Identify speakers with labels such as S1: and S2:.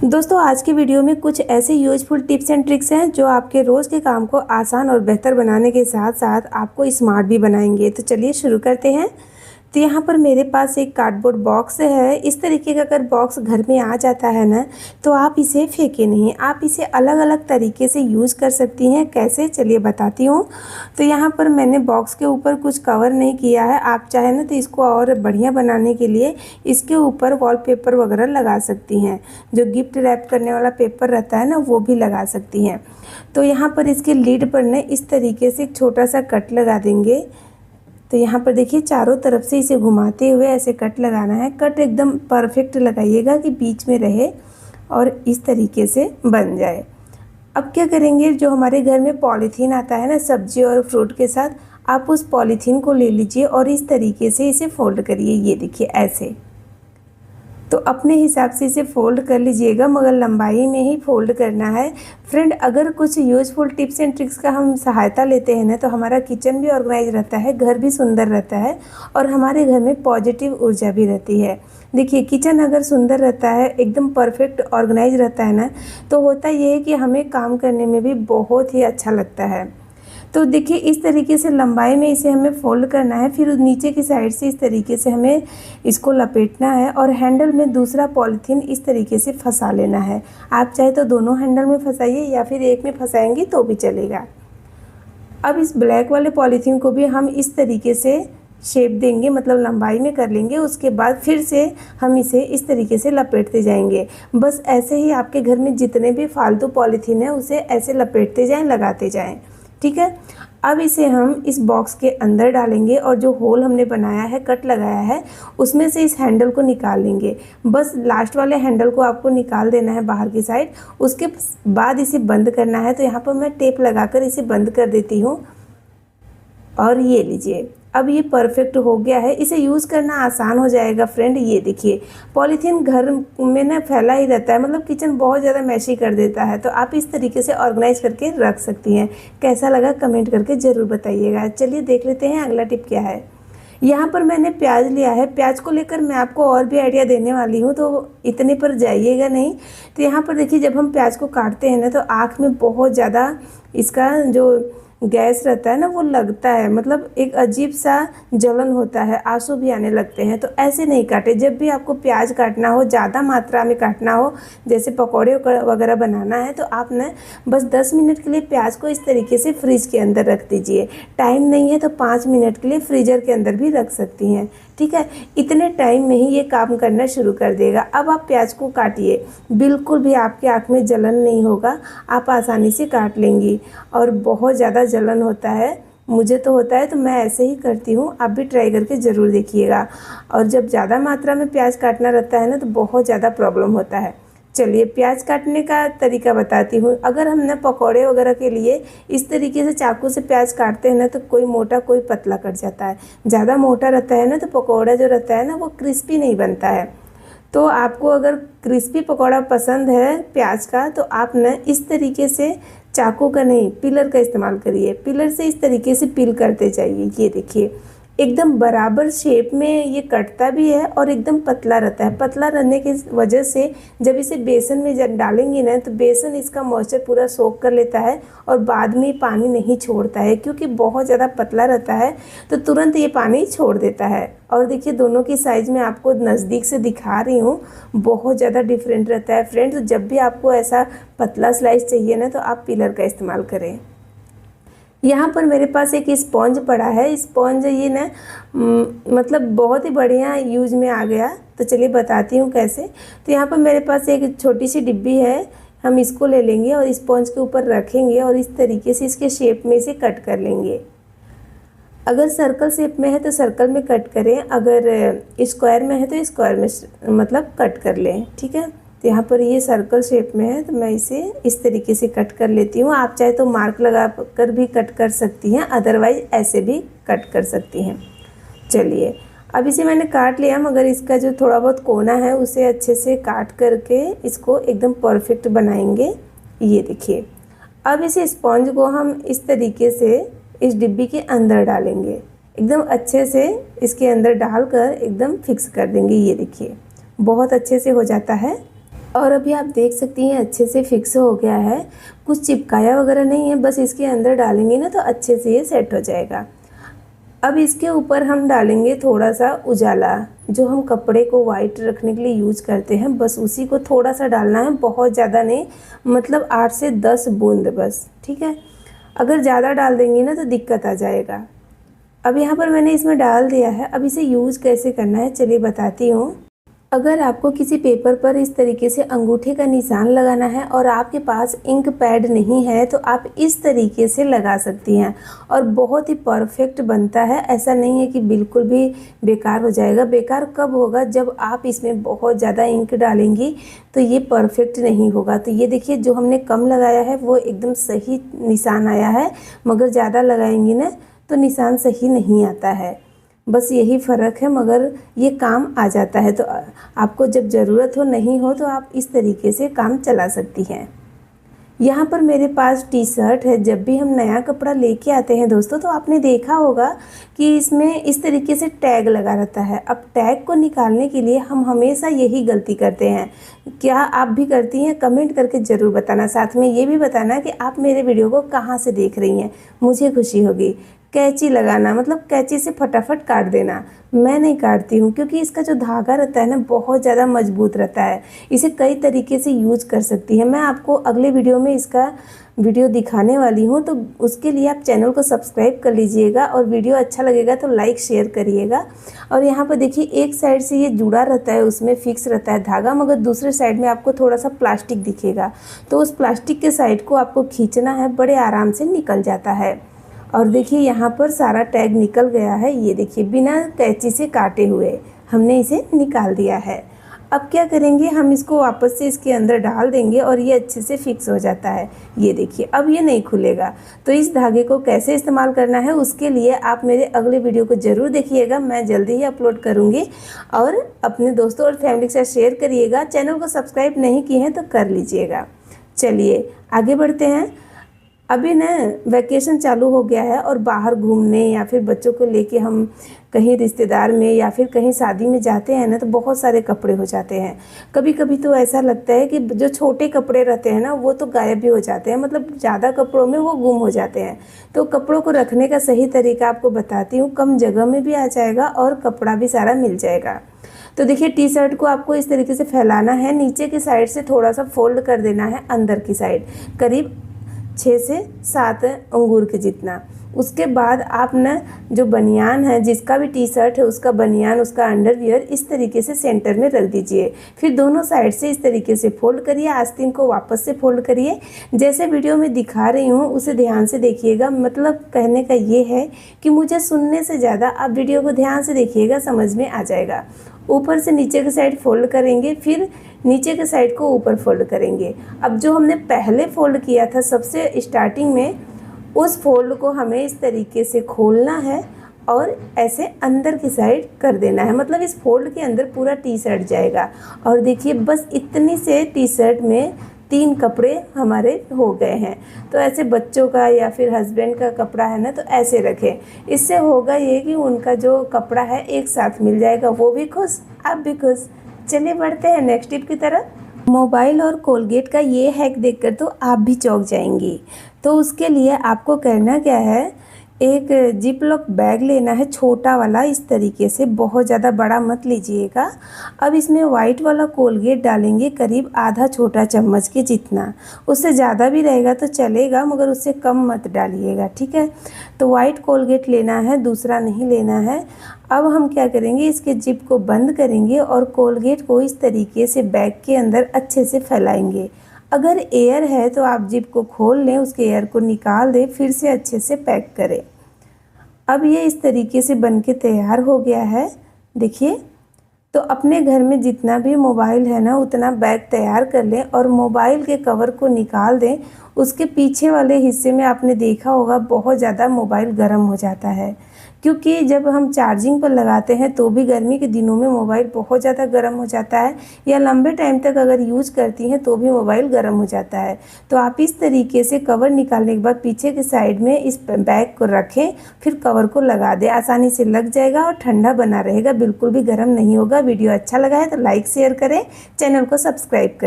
S1: दोस्तों आज की वीडियो में कुछ ऐसे यूजफुल टिप्स एंड ट्रिक्स हैं जो आपके रोज़ के काम को आसान और बेहतर बनाने के साथ साथ आपको स्मार्ट भी बनाएंगे। तो चलिए शुरू करते हैं। तो यहाँ पर मेरे पास एक कार्डबोर्ड बॉक्स है। इस तरीके का अगर बॉक्स घर में आ जाता है ना, तो आप इसे फेंके नहीं, आप इसे अलग अलग तरीके से यूज़ कर सकती हैं। कैसे, चलिए बताती हूँ। तो यहाँ पर मैंने बॉक्स के ऊपर कुछ कवर नहीं किया है। आप चाहे ना तो इसको और बढ़िया बनाने के लिए इसके ऊपर वॉलपेपर वगैरह लगा सकती हैं। जो गिफ्ट रैप करने वाला पेपर रहता है ना, वो भी लगा सकती हैं। तो यहाँ पर इसके लीड पर ना इस तरीके से एक छोटा सा कट लगा देंगे। तो यहाँ पर देखिए चारों तरफ से इसे घुमाते हुए ऐसे कट लगाना है। कट एकदम परफेक्ट लगाइएगा कि बीच में रहे और इस तरीके से बन जाए। अब क्या करेंगे, जो हमारे घर में पॉलीथीन आता है ना सब्जी और फ्रूट के साथ, आप उस पॉलीथीन को ले लीजिए और इस तरीके से इसे फोल्ड करिए। ये देखिए ऐसे। तो अपने हिसाब से इसे फ़ोल्ड कर लीजिएगा, मगर लंबाई में ही फ़ोल्ड करना है। फ्रेंड, अगर कुछ यूज़फुल टिप्स एंड ट्रिक्स का हम सहायता लेते हैं ना, तो हमारा किचन भी ऑर्गेनाइज रहता है, घर भी सुंदर रहता है और हमारे घर में पॉजिटिव ऊर्जा भी रहती है। देखिए, किचन अगर सुंदर रहता है, एकदम परफेक्ट ऑर्गेनाइज रहता है ना, तो होता ये है कि हमें काम करने में भी बहुत ही अच्छा लगता है। तो देखिए इस तरीके से लंबाई में इसे हमें फोल्ड करना है। फिर नीचे की साइड से इस तरीके से हमें इसको लपेटना है और हैंडल में दूसरा पॉलीथीन इस तरीके से फंसा लेना है। आप चाहे तो दोनों हैंडल में फंसाइए या फिर एक में फंसाएंगी तो भी चलेगा। अब इस ब्लैक वाले पॉलीथीन को भी हम इस तरीके से शेप देंगे, मतलब लंबाई में कर लेंगे। उसके बाद फिर से हम इसे इस तरीके से लपेटते जाएंगे। बस ऐसे ही आपके घर में जितने भी फालतू पॉलीथीन है उसे ऐसे लपेटते जाएं, लगाते जाएं। ठीक है। अब इसे हम इस बॉक्स के अंदर डालेंगे और जो होल हमने बनाया है, कट लगाया है, उसमें से इस हैंडल को निकाल लेंगे। बस लास्ट वाले हैंडल को आपको निकाल देना है बाहर की साइड। उसके बाद इसे बंद करना है। तो यहाँ पर मैं टेप लगाकर इसे बंद कर देती हूँ और ये लीजिए, अब ये परफेक्ट हो गया है। इसे यूज़ करना आसान हो जाएगा फ्रेंड। ये देखिए, पॉलीथीन घर में ना फैला ही रहता है, मतलब किचन बहुत ज़्यादा मैशी कर देता है। तो आप इस तरीके से ऑर्गेनाइज करके रख सकती हैं। कैसा लगा कमेंट करके ज़रूर बताइएगा। चलिए देख लेते हैं अगला टिप क्या है। यहाँ पर मैंने प्याज लिया है। प्याज को लेकर मैं आपको और भी आइडिया देने वाली हूँ, तो इतने पर जाइएगा नहीं। तो यहाँ पर देखिए, जब हम प्याज को काटते हैं ना, तो आँख में बहुत ज़्यादा इसका जो गैस रहता है ना, वो लगता है, मतलब एक अजीब सा जलन होता है, आंसू भी आने लगते हैं। तो ऐसे नहीं काटे। जब भी आपको प्याज काटना हो, ज़्यादा मात्रा में काटना हो, जैसे पकौड़े वगैरह बनाना है, तो आप ना बस 10 मिनट के लिए प्याज को इस तरीके से फ्रिज के अंदर रख दीजिए। टाइम नहीं है तो 5 मिनट के लिए फ्रीजर के अंदर भी रख सकती हैं। ठीक है। इतने टाइम में ही ये काम करना शुरू कर देगा। अब आप प्याज को काटिए, बिल्कुल भी आपके आँख में जलन नहीं होगा, आप आसानी से काट लेंगी। और बहुत ज़्यादा जलन होता है, मुझे तो होता है, तो मैं ऐसे ही करती हूँ। आप भी ट्राई करके ज़रूर देखिएगा। और जब ज़्यादा मात्रा में प्याज काटना रहता है ना, तो बहुत ज़्यादा प्रॉब्लम होता है। चलिए प्याज काटने का तरीका बताती हूँ। अगर हम ना पकौड़े वगैरह के लिए इस तरीके से चाकू से प्याज काटते हैं ना, तो कोई मोटा कोई पतला कट जाता है। ज़्यादा मोटा रहता है ना, तो पकौड़ा जो रहता है ना, वो क्रिस्पी नहीं बनता है। तो आपको अगर क्रिस्पी पकौड़ा पसंद है प्याज का, तो आप ना इस तरीके से चाकू का नहीं, पिलर का इस्तेमाल करिए। पिलर से इस तरीके से पील करते जाइए। ये देखिए, एकदम बराबर शेप में ये कटता भी है और एकदम पतला रहता है। पतला रहने की वजह से जब इसे बेसन में जब डालेंगे ना, तो बेसन इसका मॉइस्चर पूरा सोख कर लेता है और बाद में पानी नहीं छोड़ता है। क्योंकि बहुत ज़्यादा पतला रहता है तो तुरंत ये पानी छोड़ देता है। और देखिए, दोनों की साइज़ में आपको नज़दीक से दिखा रही हूँ, बहुत ज़्यादा डिफरेंट रहता है फ्रेंड्स। तो जब भी आपको ऐसा पतला स्लाइस चाहिए ना, तो आप पिलर का इस्तेमाल करें। यहाँ पर मेरे पास एक स्पॉन्ज पड़ा है। स्पॉन्ज ये ना मतलब बहुत ही बढ़िया यूज में आ गया। तो चलिए बताती हूँ कैसे। तो यहाँ पर मेरे पास एक छोटी सी डिब्बी है। हम इसको ले लेंगे और स्पॉन्ज के ऊपर रखेंगे और इस तरीके से इसके शेप में इसे कट कर लेंगे। अगर सर्कल शेप में है तो सर्कल में कट करें, अगर स्क्वायर में है तो स्क्वायर में मतलब कट कर लें। ठीक है। तो यहाँ पर ये सर्कल शेप में है, तो मैं इसे इस तरीके से कट कर लेती हूँ। आप चाहे तो मार्क लगा कर भी कट कर सकती हैं, अदरवाइज ऐसे भी कट कर सकती हैं। चलिए, अब इसे मैंने काट लिया, मगर इसका जो थोड़ा बहुत कोना है उसे अच्छे से काट करके इसको एकदम परफेक्ट बनाएंगे। ये देखिए, अब इस स्पॉन्ज को हम इस तरीके से इस डिब्बी के अंदर डालेंगे। एकदम अच्छे से इसके अंदर डालकर एकदम फिक्स कर देंगे। ये देखिए, बहुत अच्छे से हो जाता है। और अभी आप देख सकती हैं अच्छे से फिक्स हो गया है, कुछ चिपकाया वगैरह नहीं है, बस इसके अंदर डालेंगे ना तो अच्छे से ये सेट हो जाएगा। अब इसके ऊपर हम डालेंगे थोड़ा सा उजाला, जो हम कपड़े को वाइट रखने के लिए यूज करते हैं, बस उसी को थोड़ा सा डालना है, बहुत ज़्यादा नहीं, मतलब 8 से 10 बूंद बस, ठीक है। अगर ज़्यादा डाल देंगे ना तो दिक्कत आ जाएगा। अब यहाँ पर मैंने इसमें डाल दिया है। अब इसे यूज़ कैसे करना है चलिए बताती हूँ। अगर आपको किसी पेपर पर इस तरीके से अंगूठे का निशान लगाना है और आपके पास इंक पैड नहीं है तो आप इस तरीके से लगा सकती हैं और बहुत ही परफेक्ट बनता है। ऐसा नहीं है कि बिल्कुल भी बेकार हो जाएगा। बेकार कब होगा, जब आप इसमें बहुत ज़्यादा इंक डालेंगी तो ये परफेक्ट नहीं होगा। तो ये देखिए जो हमने कम लगाया है वो एकदम सही निशान आया है, मगर ज़्यादा लगाएंगी ना तो निशान सही नहीं आता है, बस यही फ़र्क है, मगर ये काम आ जाता है। तो आपको जब ज़रूरत हो नहीं हो तो आप इस तरीके से काम चला सकती हैं। यहाँ पर मेरे पास टी शर्ट है। जब भी हम नया कपड़ा लेके आते हैं दोस्तों तो आपने देखा होगा कि इसमें इस तरीके से टैग लगा रहता है। अब टैग को निकालने के लिए हम हमेशा यही गलती करते हैं। क्या आप भी करती हैं? कमेंट करके ज़रूर बताना। साथ में ये भी बताना कि आप मेरे वीडियो को कहाँ से देख रही हैं, मुझे खुशी होगी। कैंची लगाना मतलब कैंची से फटाफट काट देना। मैं नहीं काटती हूँ क्योंकि इसका जो धागा रहता है ना बहुत ज़्यादा मजबूत रहता है। इसे कई तरीके से यूज कर सकती है। मैं आपको अगले वीडियो में इसका वीडियो दिखाने वाली हूँ, तो उसके लिए आप चैनल को सब्सक्राइब कर लीजिएगा और वीडियो अच्छा लगेगा तो लाइक शेयर करिएगा। और यहाँ पर देखिए एक साइड से ये जुड़ा रहता है, उसमें फिक्स रहता है धागा, मगर दूसरे साइड में आपको थोड़ा सा प्लास्टिक दिखेगा, तो उस प्लास्टिक के साइड को आपको खींचना है, बड़े आराम से निकल जाता है। और देखिए यहाँ पर सारा टैग निकल गया है। ये देखिए बिना कैंची से काटे हुए हमने इसे निकाल दिया है। अब क्या करेंगे, हम इसको वापस से इसके अंदर डाल देंगे और ये अच्छे से फिक्स हो जाता है। ये देखिए अब ये नहीं खुलेगा। तो इस धागे को कैसे इस्तेमाल करना है उसके लिए आप मेरे अगले वीडियो को ज़रूर देखिएगा, मैं जल्दी ही अपलोड करूँगी। और अपने दोस्तों और फैमिली के साथ शेयर करिएगा। चैनल को सब्सक्राइब नहीं किए हैं तो कर लीजिएगा। चलिए आगे बढ़ते हैं। अभी ना वैकेशन चालू हो गया है और बाहर घूमने या फिर बच्चों को लेके हम कहीं रिश्तेदार में या फिर कहीं शादी में जाते हैं ना तो बहुत सारे कपड़े हो जाते हैं। कभी कभी तो ऐसा लगता है कि जो छोटे कपड़े रहते हैं ना वो तो गायब भी हो जाते हैं, मतलब ज़्यादा कपड़ों में वो गुम हो जाते हैं। तो कपड़ों को रखने का सही तरीका आपको बताती हूँ। कम जगह में भी आ जाएगा और कपड़ा भी सारा मिल जाएगा। तो देखिए टी शर्ट को आपको इस तरीके से फैलाना है, नीचे की साइड से थोड़ा सा फोल्ड कर देना है अंदर की साइड, करीब 6 से 7 अंगूर के जितना। उसके बाद आप ना जो बनियान है, जिसका भी टी शर्ट है उसका बनियान, उसका अंडरवियर इस तरीके से सेंटर में रख दीजिए। फिर दोनों साइड से इस तरीके से फोल्ड करिए, आस्तीन को वापस से फोल्ड करिए। जैसे वीडियो में दिखा रही हूँ उसे ध्यान से देखिएगा। मतलब कहने का ये है कि मुझे सुनने से ज़्यादा आप वीडियो को ध्यान से देखिएगा, समझ में आ जाएगा। ऊपर से नीचे की साइड फोल्ड करेंगे, फिर नीचे के साइड को ऊपर फोल्ड करेंगे। अब जो हमने पहले फोल्ड किया था सबसे स्टार्टिंग में, उस फोल्ड को हमें इस तरीके से खोलना है और ऐसे अंदर की साइड कर देना है। मतलब इस फोल्ड के अंदर पूरा टी शर्ट जाएगा। और देखिए बस इतनी से टी शर्ट में 3 कपड़े हमारे हो गए हैं। तो ऐसे बच्चों का या फिर हस्बैंड का कपड़ा है ना तो ऐसे रखें। इससे होगा ये कि उनका जो कपड़ा है एक साथ मिल जाएगा, वो भी खुश आप भी खुश। चलिए बढ़ते हैं नेक्स्ट टिप की तरफ। मोबाइल और कोलगेट का ये हैक देखकर तो आप भी चौंक जाएंगी। तो उसके लिए आपको करना क्या है, एक जिप लॉक बैग लेना है छोटा वाला, इस तरीके से, बहुत ज़्यादा बड़ा मत लीजिएगा। अब इसमें वाइट वाला कोलगेट डालेंगे, करीब आधा छोटा चम्मच के जितना। उससे ज़्यादा भी रहेगा तो चलेगा, मगर उससे कम मत डालिएगा, ठीक है। तो वाइट कोलगेट लेना है, दूसरा नहीं लेना है। अब हम क्या करेंगे, इसके जिप को बंद करेंगे और कोलगेट को इस तरीके से बैग के अंदर अच्छे से फैलाएंगे। अगर एयर है तो आप जिप को खोल लें, उसके एयर को निकाल दें, फिर से अच्छे से पैक करें। अब ये इस तरीके से बनके तैयार हो गया है, देखिए। तो अपने घर में जितना भी मोबाइल है ना उतना बैग तैयार कर लें और मोबाइल के कवर को निकाल दें। उसके पीछे वाले हिस्से में आपने देखा होगा बहुत ज़्यादा मोबाइल गर्म हो जाता है, क्योंकि जब हम चार्जिंग पर लगाते हैं तो भी गर्मी के दिनों में मोबाइल बहुत ज़्यादा गर्म हो जाता है, या लंबे टाइम तक अगर यूज करती हैं तो भी मोबाइल गर्म हो जाता है। तो आप इस तरीके से कवर निकालने के बाद पीछे के साइड में इस बैग को रखें, फिर कवर को लगा दें, आसानी से लग जाएगा और ठंडा बना रहेगा, बिल्कुल भी गर्म नहीं होगा। वीडियो अच्छा लगा है तो लाइक शेयर करें, चैनल को सब्सक्राइब करें।